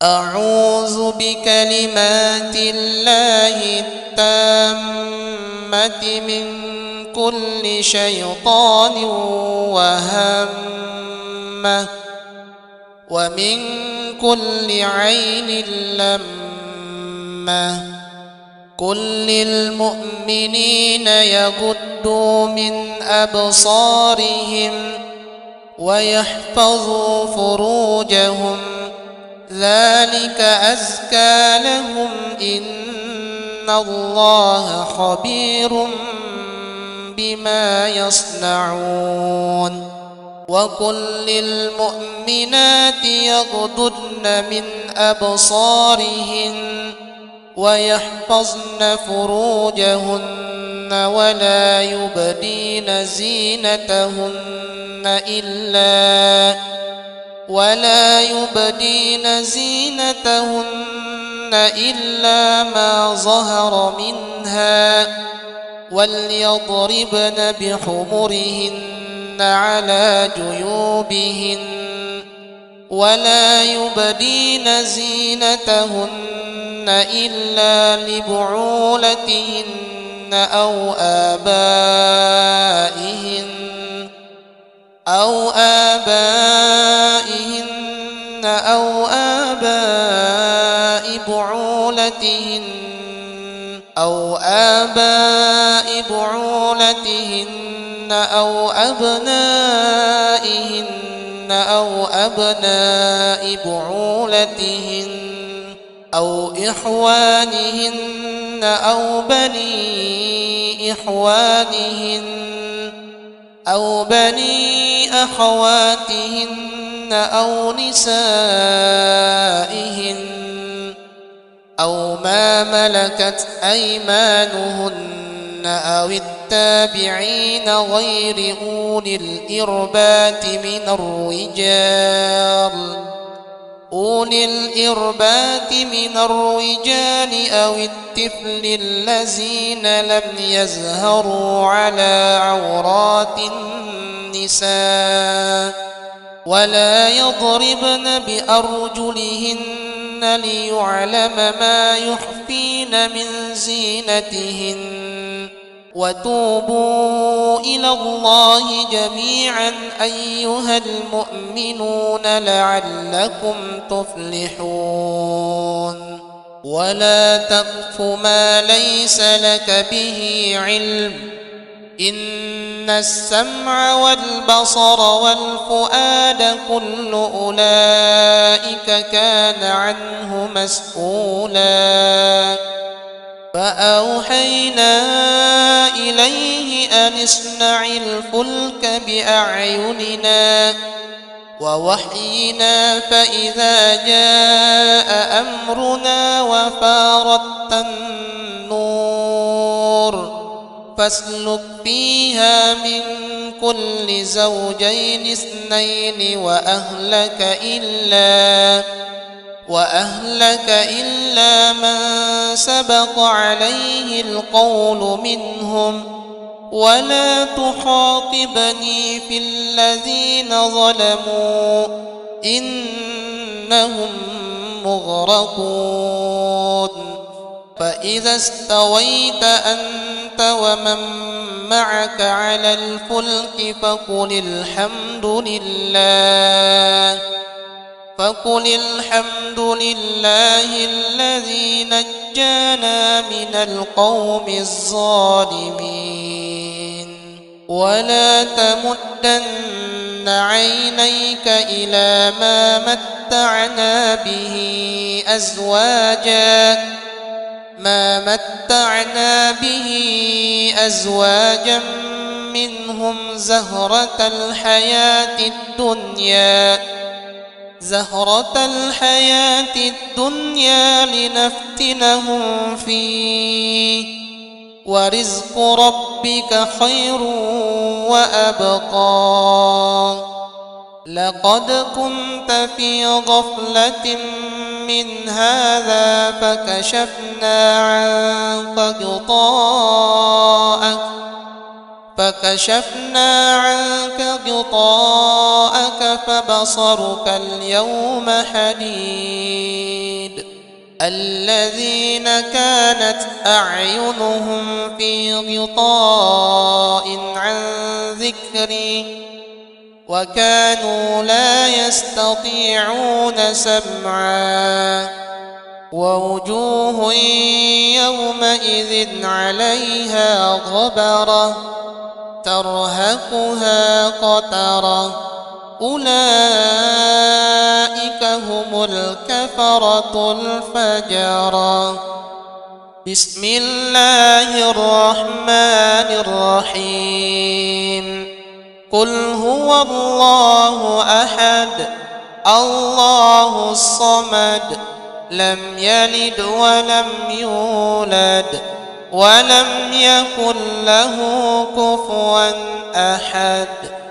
أعوذ بكلمات الله التامة من كل شيطان وهمة ومن كل عين لمة. قل للمؤمنين يغضوا من أبصارهم ويحفظوا فروجهم ذلك أزكى لهم إن الله خبير بما يصنعون. وقل للمؤمنات يغضضن من أبصارهن ويحفظن فروجهن ولا يبدين زينتهن إلا ما ظهر منها وليضربن بخمرهن على جيوبهن ولا يبدين زينتهن إلا لبعولتهن أو آبائهن أو آباء بعولتهن أو أبنائهن أو أبناء بعولتهن أو إخوانهن أو بني أخواتهن أو نسائهن أو ما ملكت أيمانهن أو التابعين غير أولي الإربة من الرجال أو الطفل الذين لم يظهروا على عورات النساء ولا يضربن بأرجلهن ليعلم ما يخفين من زينتهن. وتوبوا إلى الله جميعا أيها المؤمنون لعلكم تفلحون. ولا تقف ما ليس لك به علم إن السمع والبصر والفؤاد كل أولئك كان عنه مسؤولا. فأوحينا إليه أن اصنع الفلك بأعيننا ووحينا فإذا جاء أمرنا وفارت النور فاسلك فيها من كل زوجين اثنين وأهلك إلا من سبق عليه القول منهم ولا تخاطبني في الذين ظلموا إنهم مغرقون. فإذا استويت أنت ومن معك على الفلك فقل الحمد لله الذي نجانا من القوم الظالمين. ولا تمدن عينيك إلى ما متعنا به أزواجا منهم زهرة الحياة الدنيا لنفتنهم فيه ورزق ربك خير وأبقى. لقد كنت في غفلة من هذا فكشفنا عنك غطاءك فكشفنا عنك غطاءك فبصرك اليوم حديد الذين كانت أعينهم في غطاء عن ذكري وكانوا لا يستطيعون سمعا ووجوه يومئذ عليها غبرة ترهقها قترة أولئك هم الكفرة الفجرة. بسم الله الرحمن الرحيم. قل هو الله أحد الله الصمد لم يلد ولم يولد ولم يكن له كفوا أحد.